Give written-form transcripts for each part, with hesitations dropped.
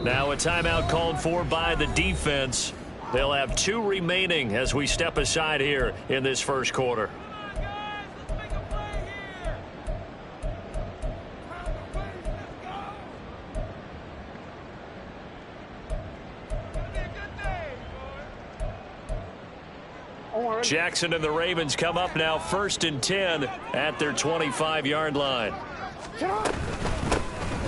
Now a timeout called for by the defense. They'll have 2 remaining as we step aside here in this first quarter. Jackson and the Ravens come up now 1st and 10 at their 25-yard line.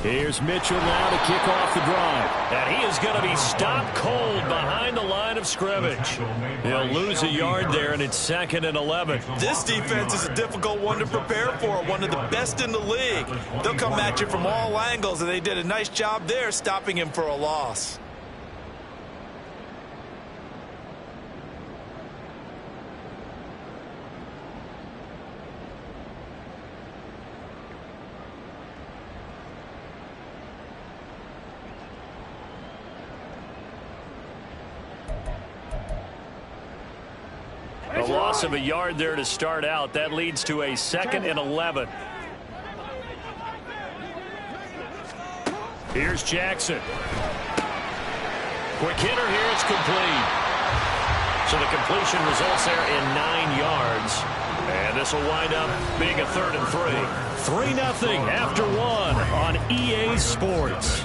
Here's Mitchell now to kick off the drive. And he is going to be stopped cold behind the line of scrimmage. He'll lose a yard there, and it's 2nd and 11. This defense is a difficult one to prepare for, one of the best in the league. They'll come at you from all angles, and they did a nice job there stopping him for a loss. A loss of a yard there to start out. That leads to a 2nd and 11. Here's Jackson. Quick hitter here. It's complete. So the completion results there in 9 yards. And this will wind up being a 3rd and 3. 3-0 after 1 on EA Sports.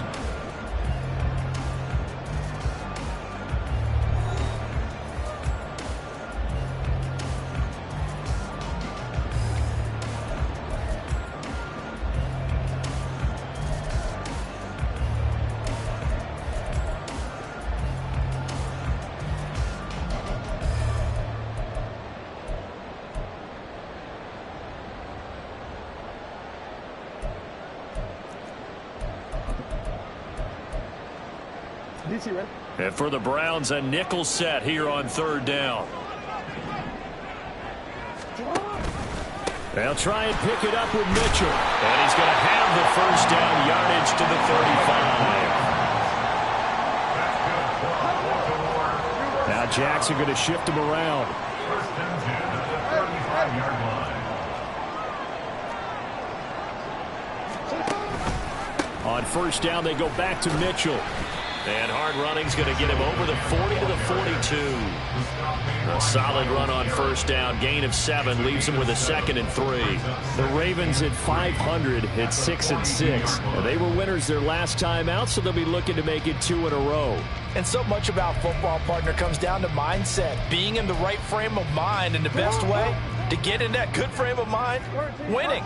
And for the Browns, a nickel set here on 3rd down. They'll try and pick it up with Mitchell. And he's going to have the 1st down yardage to the 35. Now Jackson going to shift him around. On 1st down, they go back to Mitchell. And hard running's going to get him over the 40 to the 42. A solid run on 1st down. Gain of 7 leaves him with a 2nd and 3. The Ravens at 500 at 6 and 6. They were winners their last time out, so they'll be looking to make it 2 in a row. And so much about football, partner, comes down to mindset. Being in the right frame of mind, and the best way to get in that good frame of mind, winning.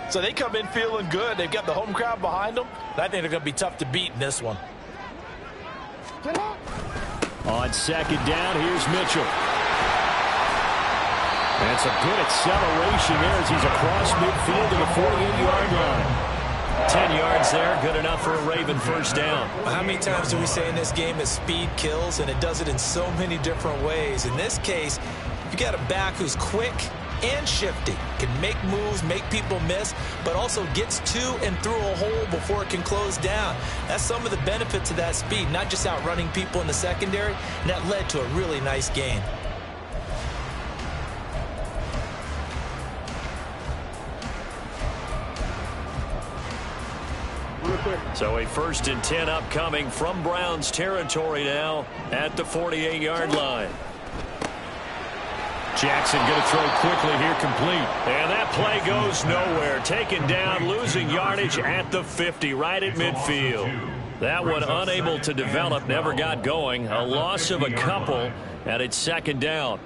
So they come in feeling good. They've got the home crowd behind them. And I think they're going to be tough to beat in this one. On 2nd down, here's Mitchell. And some good acceleration there as he's across midfield to the 48-yard line. 10 yards there, good enough for a Raven 1st down. How many times do we say in this game that speed kills, and it does it in so many different ways? In this case, you got a back who's quick and shifty, can make moves, make people miss, but also gets to and through a hole before it can close down. That's some of the benefits of that speed, not just outrunning people in the secondary, and that led to a really nice gain. So a 1st and 10 upcoming from Browns territory now at the 48-yard line. Jackson going to throw quickly here, complete. And that play goes nowhere. Taken down, losing yardage at the 50, right at midfield. That one unable to develop, never got going. A loss of a couple, and it's 2nd down.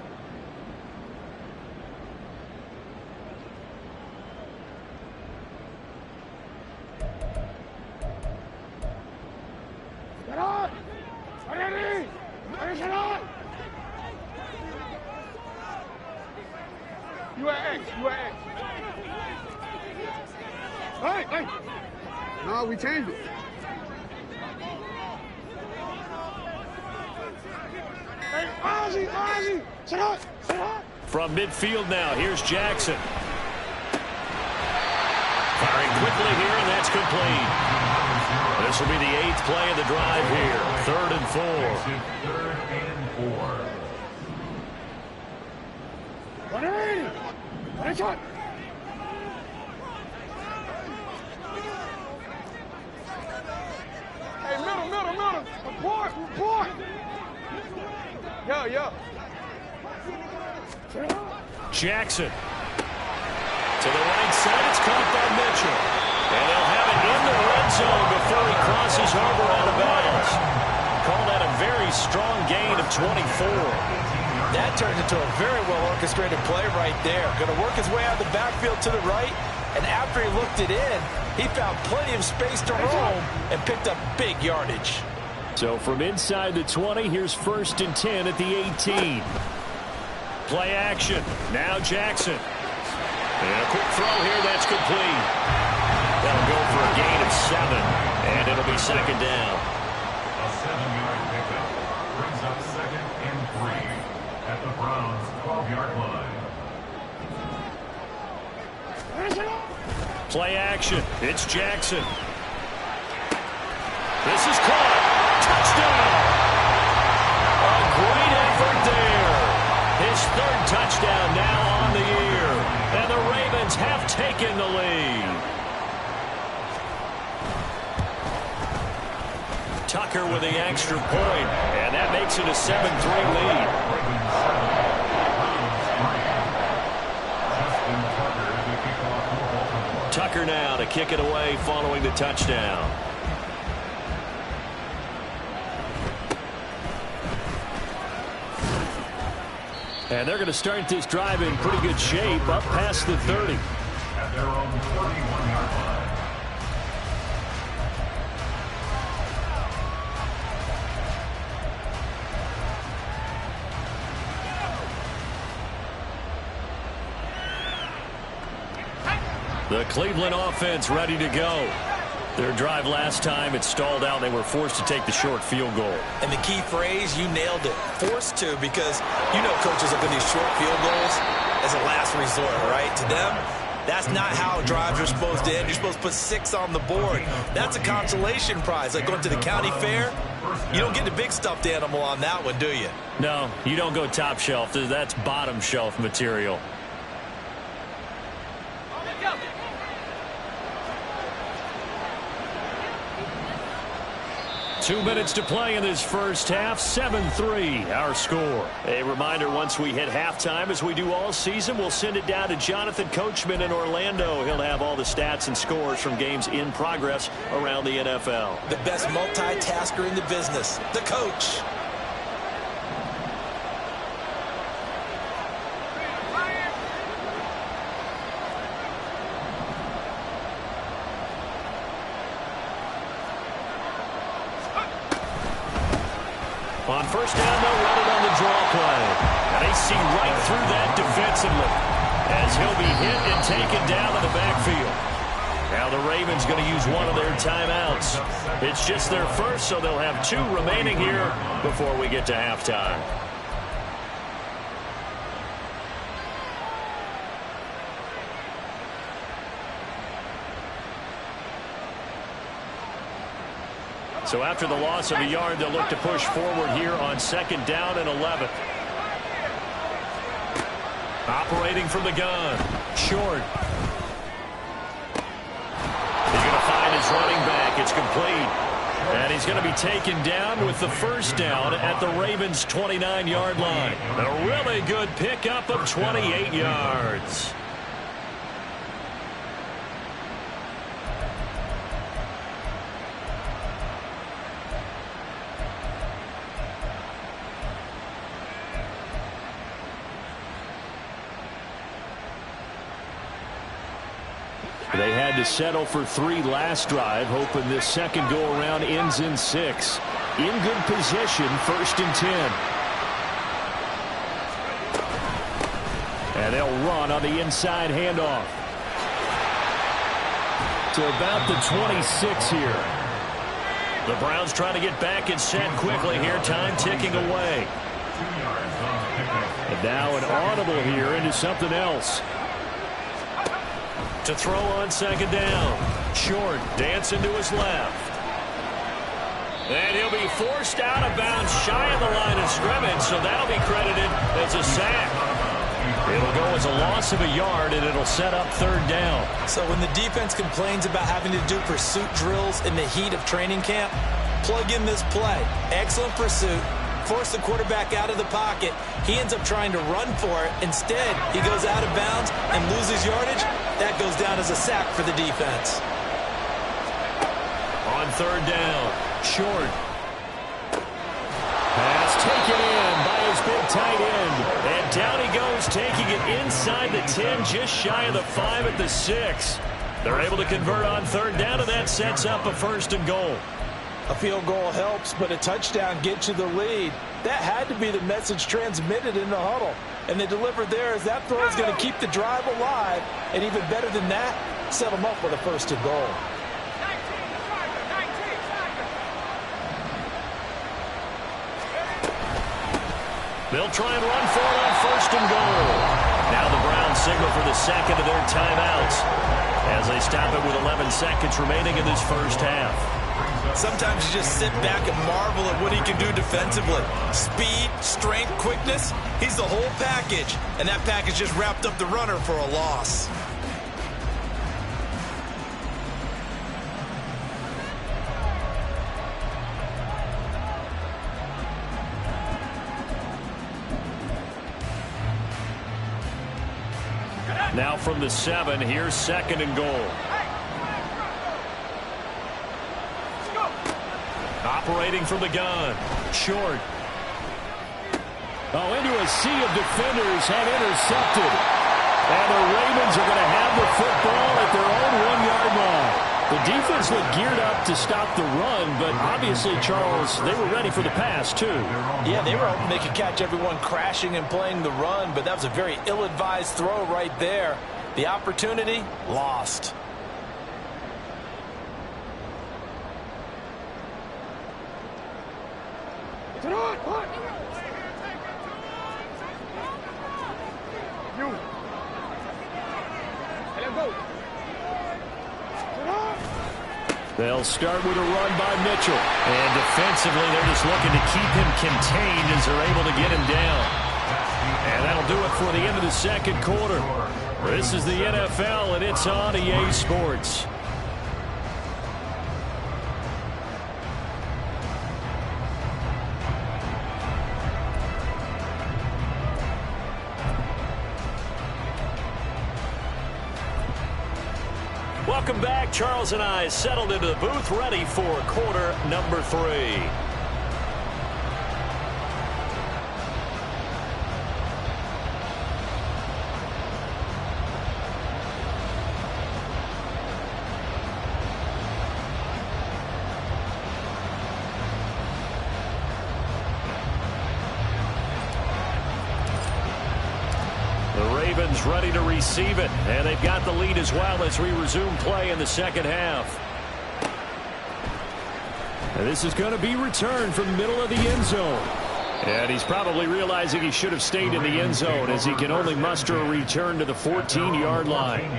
Hey! No, we changed it. Hey, Ozzie! Sit up! From midfield now, here's Jackson. Firing quickly here, and that's complete. This will be the 8th play of the drive here. 3rd and 4. Hey, middle. Report! Yo. Jackson. To the right side, it's caught by Mitchell. And they'll have it in the red zone before he crosses Harbor out of bounds. Call that a very strong gain of 24. That turned into a very well-orchestrated play right there. Going to work his way out of the backfield to the right, and after he looked it in, he found plenty of space to roam and picked up big yardage. So from inside the 20, here's 1st and 10 at the 18. Play action. Now Jackson. And a quick throw here. That's complete. That'll go for a gain of 7. And it'll be 2nd down. A 7-yard pickup brings up 2nd and 3 at the Browns' 12-yard line. Play action. It's Jackson. This is caught. Touchdown. A great effort there. His 3rd touchdown now on the year. And the Ravens have taken the lead. Tucker with the extra point. And that makes it a 7-3 lead. Tucker now to kick it away following the touchdown. And they're going to start this drive in pretty good shape, up past the 30. At their own 41-yard line. The Cleveland offense ready to go. Their drive last time, it stalled out. They were forced to take the short field goal. And the key phrase, you nailed it, forced to, because you know coaches look at these short field goals as a last resort, right? To them, that's not how drives are supposed to end. You're supposed to put 6 on the board. That's a consolation prize, like going to the county fair. You don't get the big stuffed animal on that one, do you? No, you don't go top shelf. That's bottom shelf material. 2 minutes to play in this first half. 7-3 our score. A reminder, once we hit halftime, as we do all season, we'll send it down to Jonathan Coachman in Orlando. He'll have all the stats and scores from games in progress around the NFL. The best multitasker in the business, the coach. On first down, they'll run it on the draw play. And they see right through that defensively as he'll be hit and taken down in the backfield. Now the Ravens going to use one of their timeouts. It's just their first, so they'll have 2 remaining here before we get to halftime. So after the loss of a yard, they'll look to push forward here on 2nd down and 11. Operating from the gun. Short. He's going to find his running back. It's complete. And he's going to be taken down with the first down at the Ravens' 29-yard line. A really good pickup of 28 yards. They had to settle for 3 last drive, hoping this second go-around ends in 6. In good position, 1st and 10. And they'll run on the inside handoff to about the 26 here. The Browns trying to get back and set quickly here. Time ticking away. And now an audible here into something else. To throw on 2nd down. Short, dancing to his left. And he'll be forced out of bounds shy of the line of scrimmage, so that'll be credited as a sack. It'll go as a loss of a yard, and it'll set up 3rd down. So when the defense complains about having to do pursuit drills in the heat of training camp, plug in this play. Excellent pursuit. Force the quarterback out of the pocket. He ends up trying to run for it. Instead, he goes out of bounds and loses yardage. That goes down as a sack for the defense. On third down, short. Pass taken in by his big tight end. And down he goes, taking it inside the 10, just shy of the 5 at the 6. They're able to convert on third down, and that sets up a 1st and goal. A field goal helps, but a touchdown gets you the lead. That had to be the message transmitted in the huddle. And they delivered there as that throw is going to keep the drive alive. And even better than that, set them up with a 1st and goal. They'll try and run for it on 1st and goal. Now the Browns signal for the second of their timeouts as they stop it with 11 seconds remaining in this first half. Sometimes you just sit back and marvel at what he can do defensively. Speed, strength, quickness, he's the whole package. And that package just wrapped up the runner for a loss. Now from the 7, here's 2nd and goal. Operating from the gun. Short. Oh, into a sea of defenders and intercepted. And the Ravens are going to have the football at their own 1-yard line. The defense looked geared up to stop the run, but obviously, Charles, they were ready for the pass, too. Yeah, they were hoping they could catch everyone crashing and playing the run, but that was a very ill-advised throw right there. The opportunity, lost. They'll start with a run by Mitchell. And defensively, they're just looking to keep him contained as they're able to get him down. And that'll do it for the end of the second quarter. This is the NFL, and it's on EA Sports. Welcome back. Charles and I settled into the booth, ready for quarter number 3. Ready to receive it, and they've got the lead as well as we resume play in the second half. And this is going to be returned from the middle of the end zone. And he's probably realizing he should have stayed in the end zone as he can only muster a return to the 14-yard line.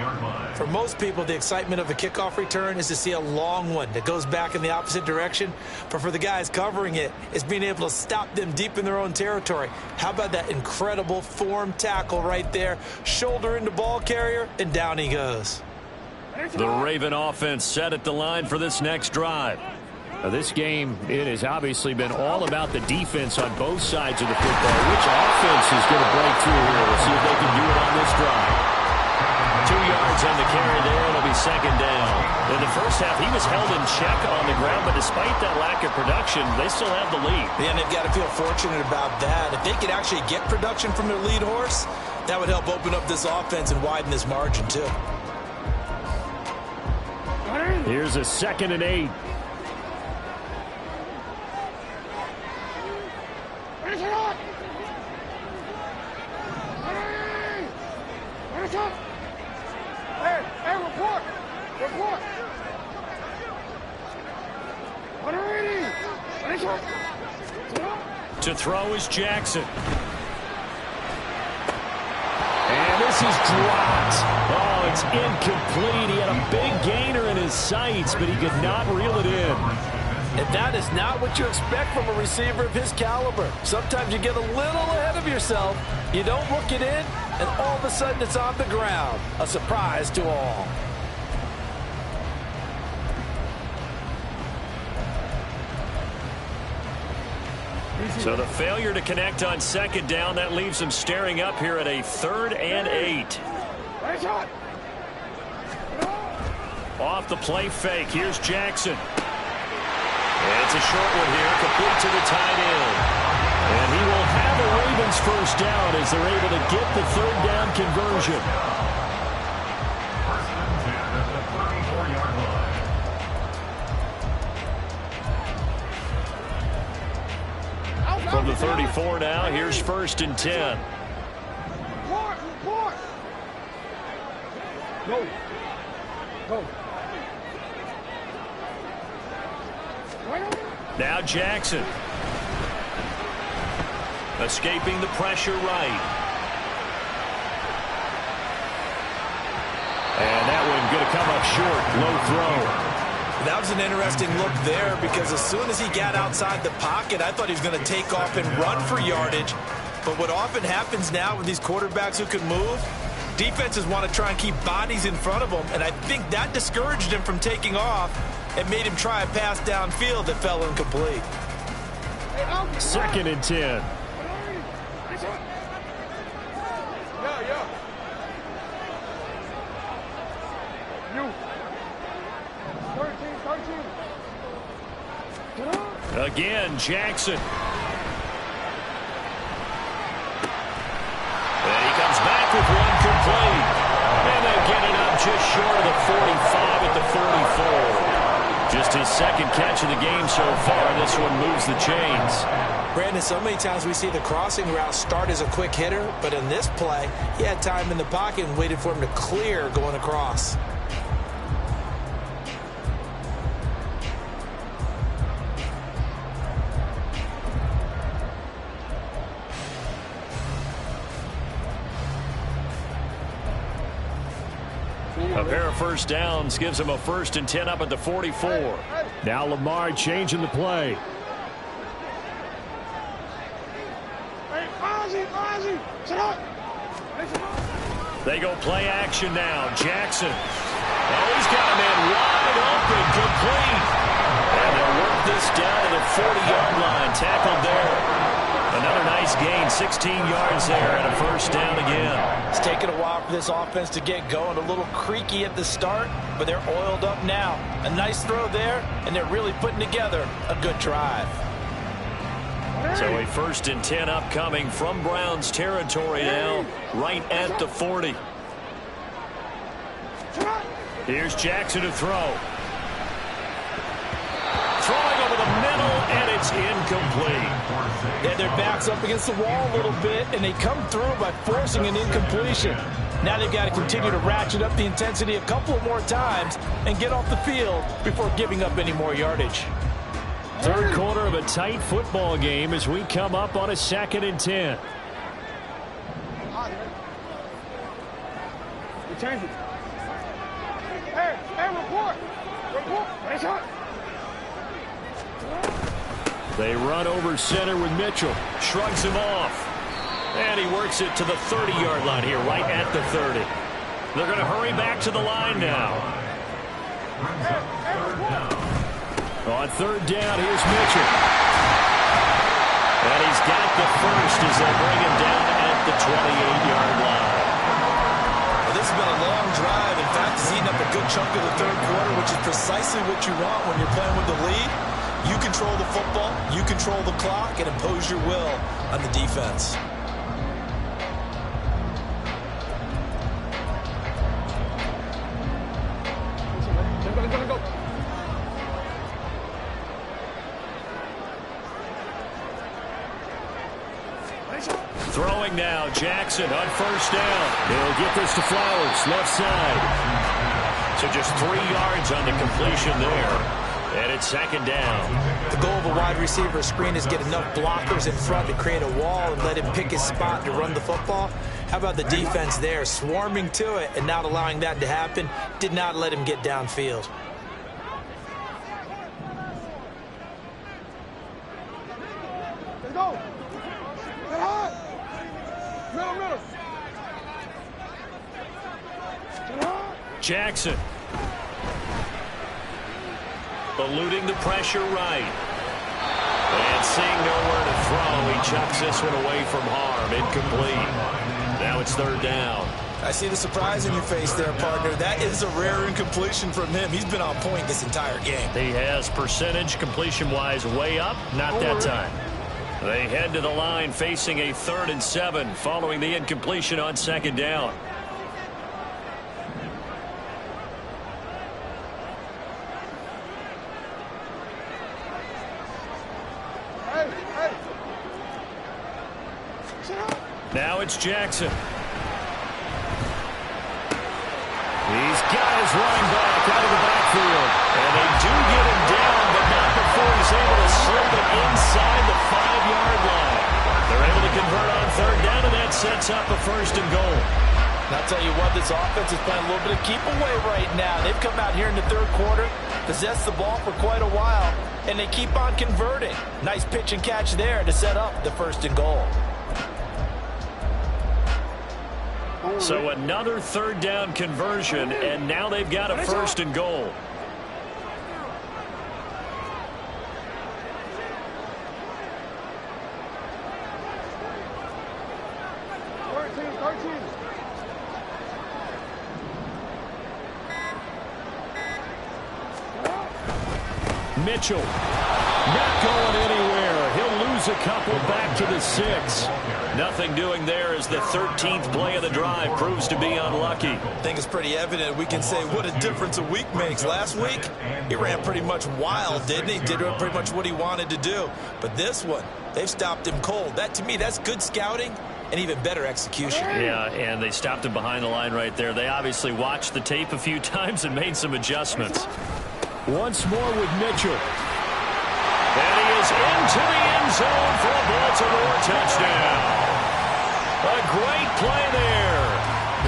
For most people, the excitement of a kickoff return is to see a long one that goes back in the opposite direction. But for the guys covering it, it's being able to stop them deep in their own territory. How about that incredible form tackle right there? Shoulder into ball carrier, and down he goes. The Raven offense set at the line for this next drive. Now, this game, it has obviously been all about the defense on both sides of the football. Which offense is going to break through here? We'll see if they can do it on this drive. 2 yards on the carry there. It'll be second down. In the first half, he was held in check on the ground, but despite that lack of production, they still have the lead. And they've got to feel fortunate about that. If they could actually get production from their lead horse, that would help open up this offense and widen this margin, too. Here's a 2nd and 8. Hey, report! Report! To throw is Jackson. And this is dropped. Oh, it's incomplete. He had a big gainer in his sights, but he could not reel it in. And that is not what you expect from a receiver of his caliber. Sometimes you get a little ahead of yourself. You don't look it in, and all of a sudden it's on the ground. A surprise to all. So the failure to connect on second down, that leaves them staring up here at a 3rd and 8. Off the play fake. Here's Jackson. And it's a short one here, complete to the tight end. And he will have a Ravens first down as they're able to get the 3rd down conversion. First and 10 at the 34-yard line. From the 34 now, here's 1st and 10. Go. Go. Now Jackson. Escaping the pressure right. And that one going to come up short. Low throw. That was an interesting look there because as soon as he got outside the pocket, I thought he was going to take off and run for yardage. But what often happens now with these quarterbacks who can move, defenses want to try and keep bodies in front of them, and I think that discouraged him from taking off and made him try a pass downfield that fell incomplete. 2nd and 10. Again, Jackson. And he comes back with one complete. And they get it up just short of the 45 at the 44. Just his 2nd catch of the game so far. This one moves the chains. Brandon, so many times we see the crossing route start as a quick hitter, but in this play, he had time in the pocket and waited for him to clear going across. A pair of first downs gives him a 1st and 10 up at the 44. Now Lamar changing the play. They go play action now. Jackson. Oh, he's got a man wide open, complete. And they'll work this down to the 40-yard line. Tackled there. Another nice gain, 16 yards there, and a 1st down again. It's taken a while for this offense to get going. A little creaky at the start, but they're oiled up now. A nice throw there, and they're really putting together a good drive. So a 1st and 10 upcoming from Browns territory now, right at the 40. Here's Jackson to throw. Throwing over the middle, and it's incomplete. And their backs up against the wall a little bit, and they come through by forcing an incompletion. Now they've got to continue to ratchet up the intensity a couple more times and get off the field before giving up any more yardage. 3rd quarter of a tight football game as we come up on a 2nd and 10. We change it. Hey, report. They run over center with Mitchell. Shrugs him off. And he works it to the 30-yard line here, right at the 30. They're going to hurry back to the line now. On 3rd down, here's Mitchell. And he's got the 1st as they bring him down at the 28-yard line. Well, this has been a long drive. In fact, he's eaten up a good chunk of the 3rd quarter, which is precisely what you want when you're playing with the lead. You control the football, you control the clock, and impose your will on the defense. Go. Throwing now, Jackson on 1st down. They'll get this to Flowers, left side. So just 3 yards on the completion there. And it's 2nd down. The goal of a wide receiver screen is get enough blockers in front to create a wall and let him pick his spot to run the football. How about the defense there, swarming to it and not allowing that to happen? Did not let him get downfield. Let's go. Get hard. Middle. Get hard. Jackson. Eluding the pressure right. And seeing nowhere to throw. He chucks this one away from harm. Incomplete. Now it's third down. I see the surprise in your face there, partner. That is a rare incompletion from him. He's been on point this entire game. He has percentage completion-wise way up. Not that time. They head to the line facing a 3rd and 7 following the incompletion on second down. Now it's Jackson. He's got his running back out of the backfield. And they do get him down, but not before he's able to slip it inside the 5-yard line. They're able to convert on third down, and that sets up a 1st and goal. And I'll tell you what, this offense is playing a little bit of keep away right now. They've come out here in the 3rd quarter, possessed the ball for quite a while, and they keep on converting. Nice pitch and catch there to set up the 1st and goal. So another 3rd down conversion, and now they've got a 1st and goal. Mitchell not going anywhere. He'll lose a couple back to the 6. Nothing doing there as the 13th play of the drive proves to be unlucky. I think it's pretty evident. We can say what a difference a week makes. Last week, he ran pretty much wild, didn't he? Did pretty much what he wanted to do. But this one, they've stopped him cold. That, to me, that's good scouting and even better execution. Yeah, and they stopped him behind the line right there. They obviously watched the tape a few times and made some adjustments. Once more with Mitchell. And he is into the end zone for a Baltimore touchdown. A great play there.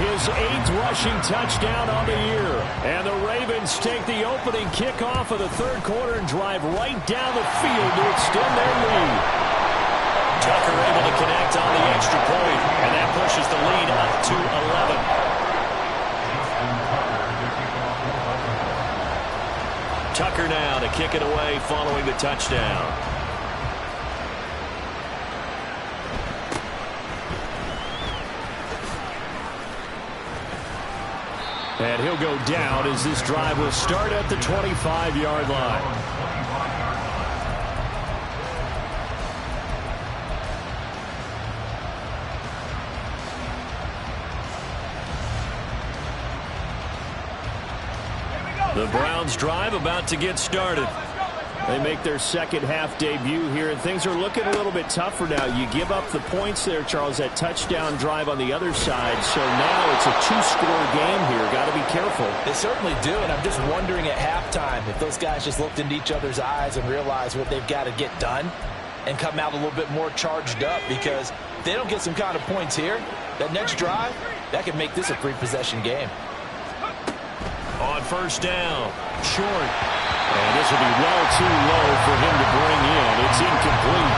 His 8th rushing touchdown on the year. And the Ravens take the opening kickoff of the 3rd quarter and drive right down the field to extend their lead. Tucker able to connect on the extra point, and that pushes the lead up to 11. Tucker now to kick it away following the touchdown. And he'll go down as this drive will start at the 25-yard line. The Browns drive about to get started. They make their second half debut here, and things are looking a little bit tougher now. You give up the points there, Charles, that touchdown drive on the other side. So now it's a 2-score game here. Got to be careful. They certainly do, and I'm just wondering at halftime if those guys just looked into each other's eyes and realized what they've got to get done and come out a little bit more charged up, because if they don't get some kind of points here, that next drive, that could make this a 3-possession game. On first down, short. And this will be well too low for him to bring in. It's incomplete.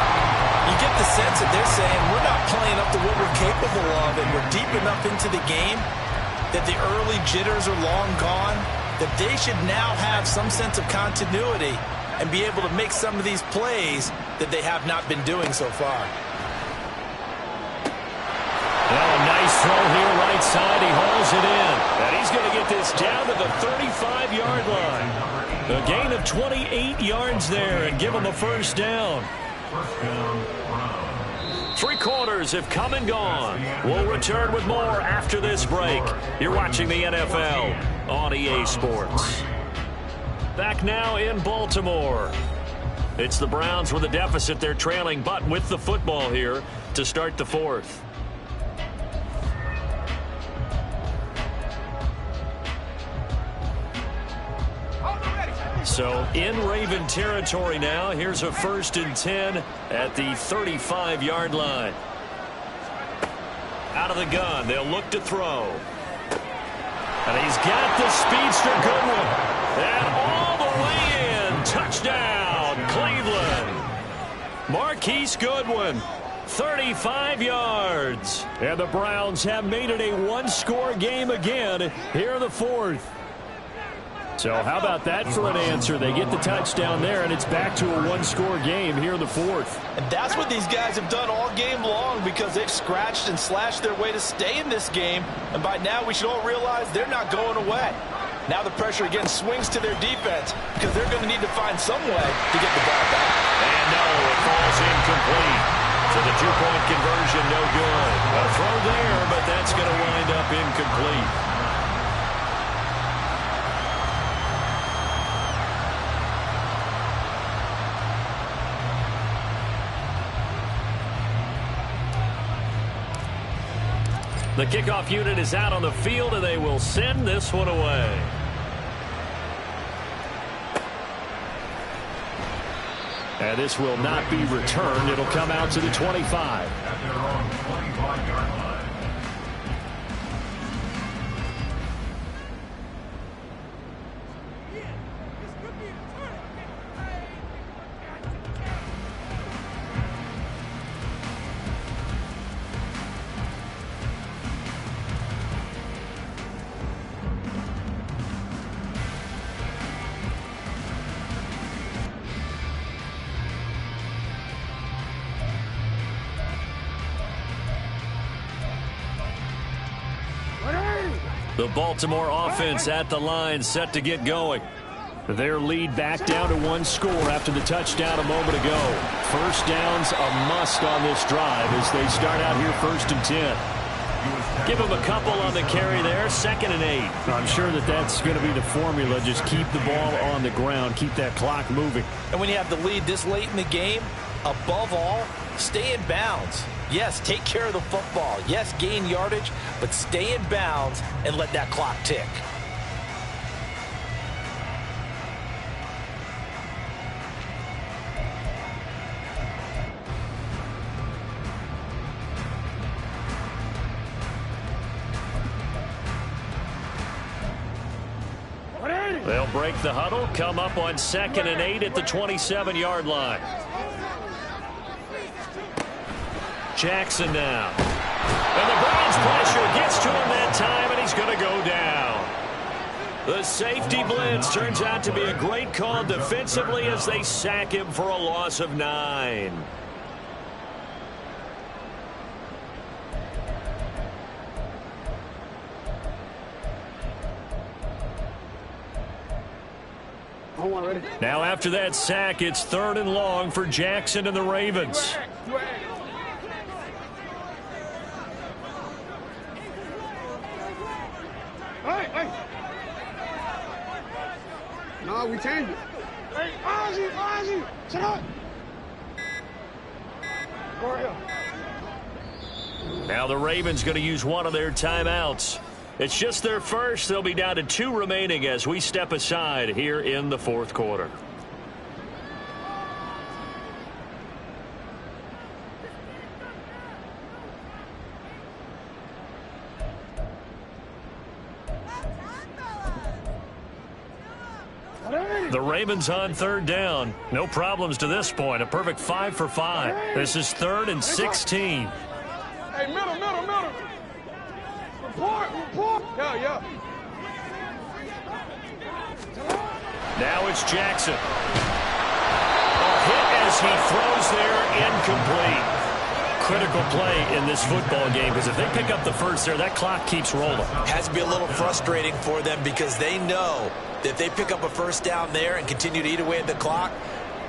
You get the sense that they're saying we're not playing up to what we're capable of, and we're deep enough into the game that the early jitters are long gone, that they should now have some sense of continuity and be able to make some of these plays that they have not been doing so far. Well, a nice throw here right side. He hauls it in. And he's going to get this down to the 35-yard line. A gain of 28 yards there and give him a first down. 3 quarters have come and gone. We'll return with more after this break. You're watching the NFL on EA Sports. Back now in Baltimore. It's the Browns with a deficit. They're trailing, but with the football here to start the 4th. So in Raven territory now. Here's a 1st and 10 at the 35-yard line. Out of the gun. They'll look to throw. And he's got the speedster Goodwin. And all the way in. Touchdown, Cleveland. Marquise Goodwin. 35 yards. And the Browns have made it a 1-score game again here in the 4th. So how about that for an answer? They get the touchdown there, and it's back to a one-score game here in the fourth. And that's what these guys have done all game long because they've scratched and slashed their way to stay in this game. And by now, we should all realize they're not going away. Now the pressure again swings to their defense because they're going to need to find some way to get the ball back. And no, it falls incomplete. So the two-point conversion no good. A throw there, but that's going to wind up incomplete. The kickoff unit is out on the field, and they will send this one away. And this will not be returned. It'll come out to the 25. At their own 25-yard line. The Baltimore offense at the line, set to get going. Their lead back down to one score after the touchdown a moment ago. First down's a must on this drive as they start out here 1st and 10. Give them a couple on the carry there, 2nd and 8. I'm sure that that's going to be the formula. Just keep the ball on the ground, keep that clock moving. And when you have the lead this late in the game, above all, stay in bounds. Yes, take care of the football. Yes, gain yardage, but stay in bounds and let that clock tick. They'll break the huddle, come up on 2nd and 8 at the 27-yard line. Jackson now. And the Browns pressure gets to him that time, and he's going to go down. The safety blitz turns out to be a great call defensively as they sack him for a loss of 9. Now after that sack, it's 3rd and long for Jackson and the Ravens. Hey. No, we changed it. Hey, Ozzy, shut up. Go here. Now the Ravens going to use one of their timeouts. It's just their first. They'll be down to 2 remaining as we step aside here in the 4th quarter. The Ravens on 3rd down. No problems to this point. A perfect 5 for 5. This is 3rd and 16. Hey, middle. Report. Yeah. Now it's Jackson. A hit as he throws there, incomplete. Critical play in this football game because if they pick up the first there, that clock keeps rolling. Has to be a little frustrating for them because they know that if they pick up a first down there and continue to eat away at the clock,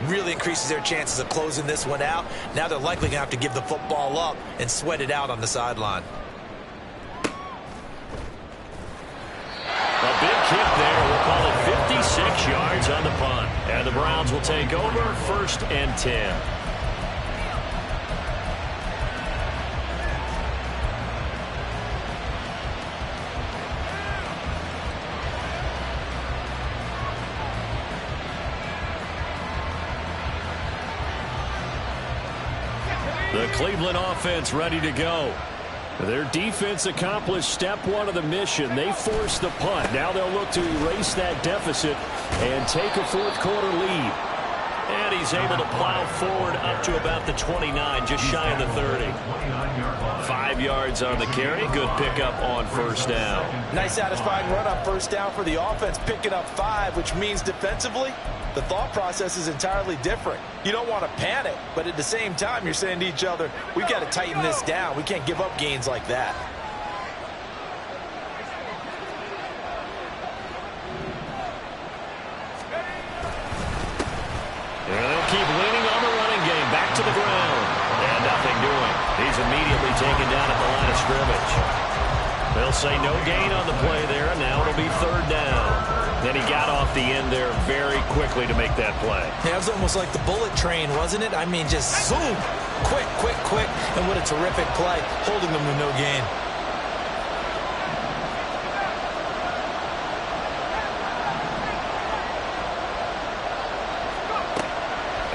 really increases their chances of closing this one out. Now they're likely going to have to give the football up and sweat it out on the sideline. A big kick there. We'll call it 56 yards on the punt. And the Browns will take over 1st and 10. The Cleveland offense ready to go. Their defense accomplished step 1 of the mission. They forced the punt. Now they'll look to erase that deficit and take a 4th quarter lead. And he's able to plow forward up to about the 29, just shy of the 30. 5 yards on the carry. Good pickup on first down. Nice satisfying run on first down for the offense, picking up 5, which means defensively, the thought process is entirely different. You don't want to panic, but at the same time, you're saying to each other, we've got to tighten this down. We can't give up gains like that. And they'll keep leaning on the running game. Back to the ground. And nothing doing. He's immediately taken down at the line of scrimmage. They'll say no gain on the play there, and now it'll be third down. Then he got off the end there very quickly to make that play. Yeah, it was almost like the bullet train, wasn't it? I mean, just zoom. Quick, quick, quick. And what a terrific play, holding them to no gain.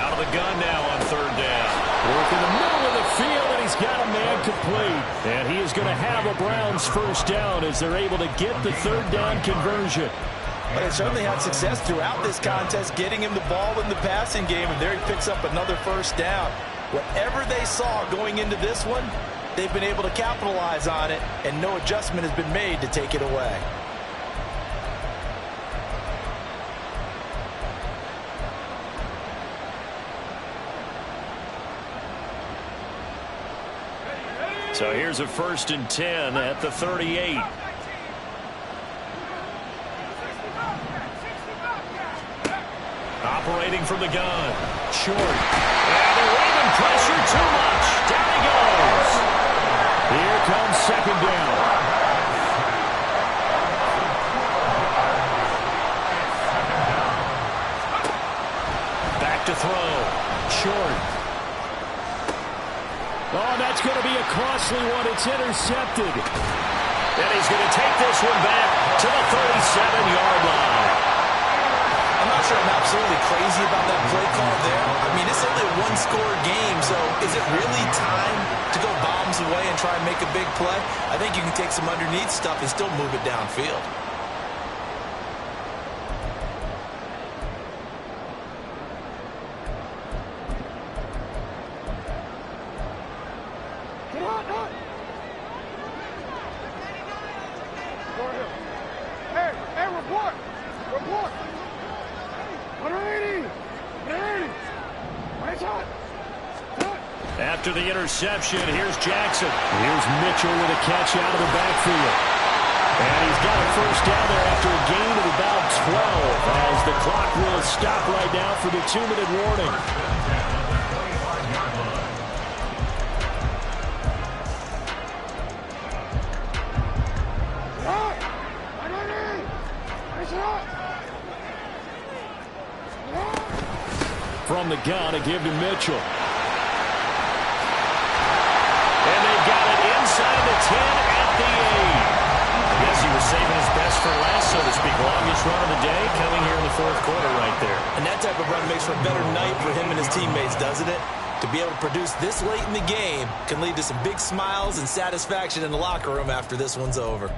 Out of the gun now on third down. Work in the middle of the field, and he's got a man complete. And he is going to have a Browns first down as they're able to get the third down conversion. But they certainly had success throughout this contest, getting him the ball in the passing game, and there he picks up another first down. Whatever they saw going into this one, they've been able to capitalize on it, and no adjustment has been made to take it away. So here's a 1st and 10 at the 38. Operating from the gun. Short. And the Raven pressure too much. Down he goes. Here comes second down. Back to throw. Short. Oh, that's going to be a costly one. It's intercepted. And he's going to take this one back to the 37-yard line. I'm not sure I'm absolutely crazy about that play call there. I mean, it's only a one-score game, so is it really time to go bombs away and try and make a big play? I think you can take some underneath stuff and still move it downfield. Hey, report! Report! 180! 180! Right shot! After the interception, here's Jackson. Here's Mitchell with a catch out of the backfield. And he's got a first down there after a gain of about 12 as the clock will stop right now for the 2-minute warning. From the gun, a give to Mitchell. And they've got it inside the 10 at the 8. I guess he was saving his best for last, so to speak. Longest run of the day coming here in the fourth quarter right there. And that type of run makes for a better night for him and his teammates, doesn't it? To be able to produce this late in the game can lead to some big smiles and satisfaction in the locker room after this one's over.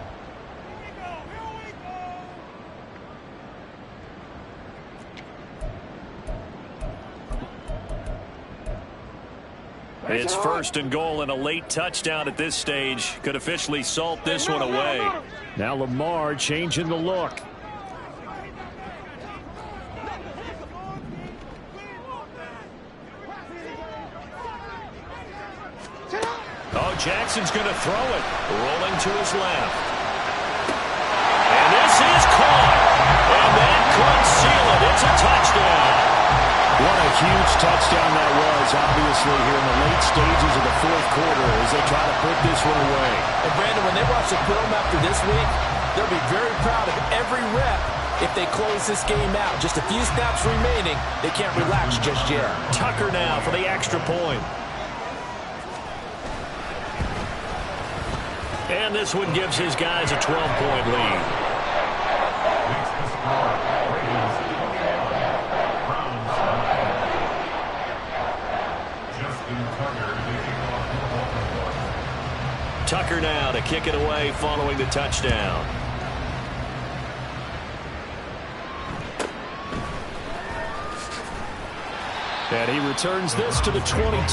It's 1st and goal, and a late touchdown at this stage could officially salt this one away. Now Lamar changing the look. Oh, Jackson's going to throw it. Rolling to his left. And this is caught. And that could seal it. It's a touchdown. What a huge touchdown that was, obviously, here in the late stages of the fourth quarter as they try to put this one away. And Brandon, when they watch the film after this week, they'll be very proud of every rep if they close this game out. Just a few snaps remaining. They can't relax just yet. Tucker now for the extra point. And this one gives his guys a 12-point lead. Tucker now to kick it away following the touchdown. And he returns this to the 22. At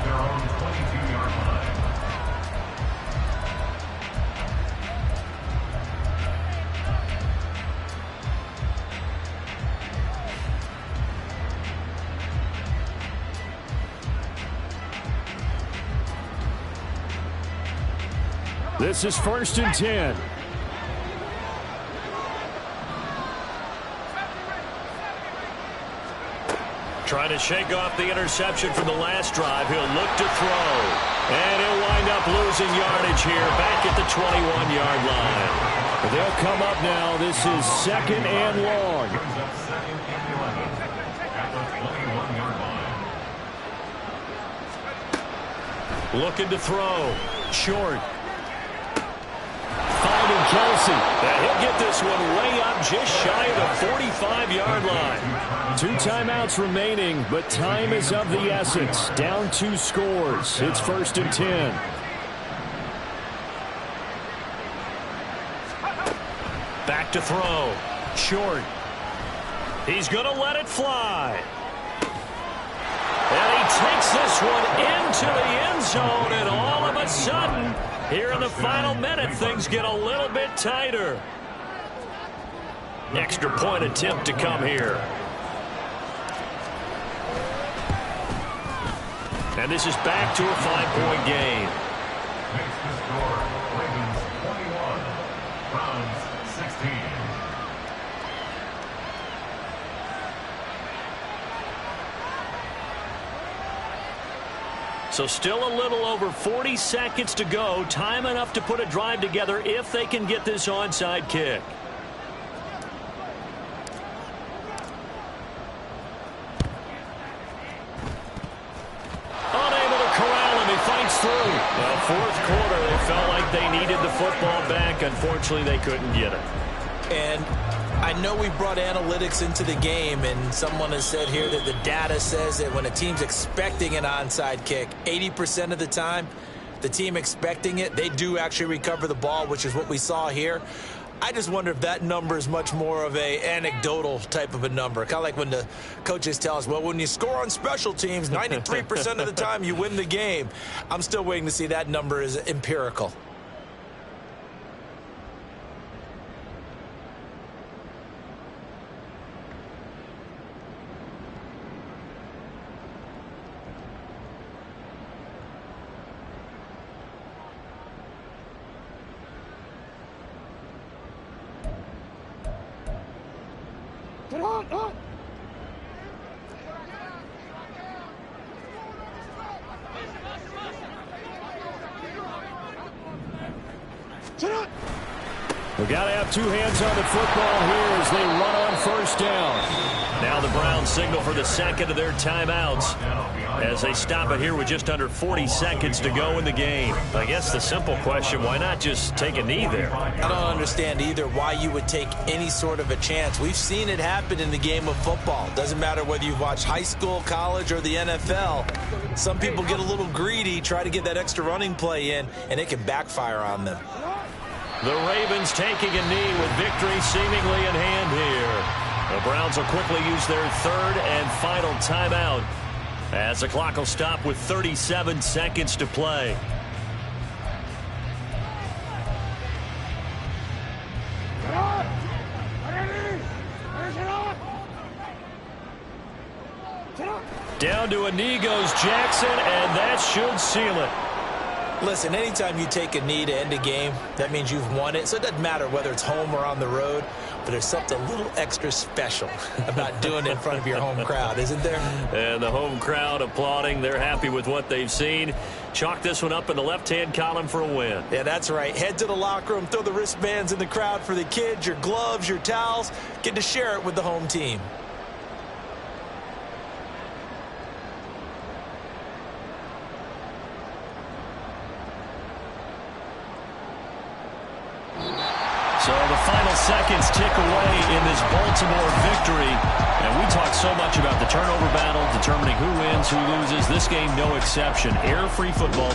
their own 22-yard line. This is 1st and 10. Trying to shake off the interception from the last drive. He'll look to throw. And he'll wind up losing yardage here back at the 21-yard line. They'll come up now. This is 2nd and long. Brings up 2nd and 11 at the 21-yard line. Looking to throw. Short. Finding Kelsey. And he'll get this one way up just shy of the 45-yard line. 2 timeouts remaining, but time is of the essence. Down 2 scores. It's 1st and 10. Back to throw. Short. He's going to let it fly. And he takes this one into the end zone, and all of a sudden, here in the final minute, things get a little bit tighter. Extra point attempt to come here. And this is back to a 5-point game. Makes the score Ravens 21, Browns 16. So still a little over 40 seconds to go. Time enough to put a drive together if they can get this onside kick. Unable to corral him. He fights through. Well, 4th quarter, they felt like they needed the football back. Unfortunately, they couldn't get it. And I know we brought analytics into the game, and someone has said here that the data says that when a team's expecting an onside kick, 80% of the time, the team expecting it, they do actually recover the ball, which is what we saw here. I just wonder if that number is much more of a anecdotal type of a number. Kind of like when the coaches tell us, well, when you score on special teams, 93% of the time you win the game. I'm still waiting to see that number is empirical. Get on, up! Get up! We've got to have 2 hands on the football here as they run on 1st down. Now the Browns signal for the second of their timeouts as they stop it here with just under 40 seconds to go in the game. I guess the simple question, why not just take a knee there? I don't understand either why you would take any sort of a chance. We've seen it happen in the game of football. Doesn't matter whether you've watched high school, college, or the NFL. Some people get a little greedy, try to get that extra running play in, and it can backfire on them. The Ravens taking a knee with victory seemingly in hand here. The Browns will quickly use their 3rd and final timeout as the clock will stop with 37 seconds to play. Down to a knee goes Jackson, and that should seal it. Listen, anytime you take a knee to end a game, that means you've won it. So it doesn't matter whether it's home or on the road, but there's something a little extra special about doing it in front of your home crowd, isn't there? And the home crowd applauding. They're happy with what they've seen. Chalk this one up in the left-hand column for a win. Yeah, that's right. Head to the locker room, throw the wristbands in the crowd for the kids, your gloves, your towels. Get to share it with the home team. So the final seconds tick away in this Baltimore victory. And we talk so much about the turnover battle, determining who wins, who loses. This game, no exception. Error-free football.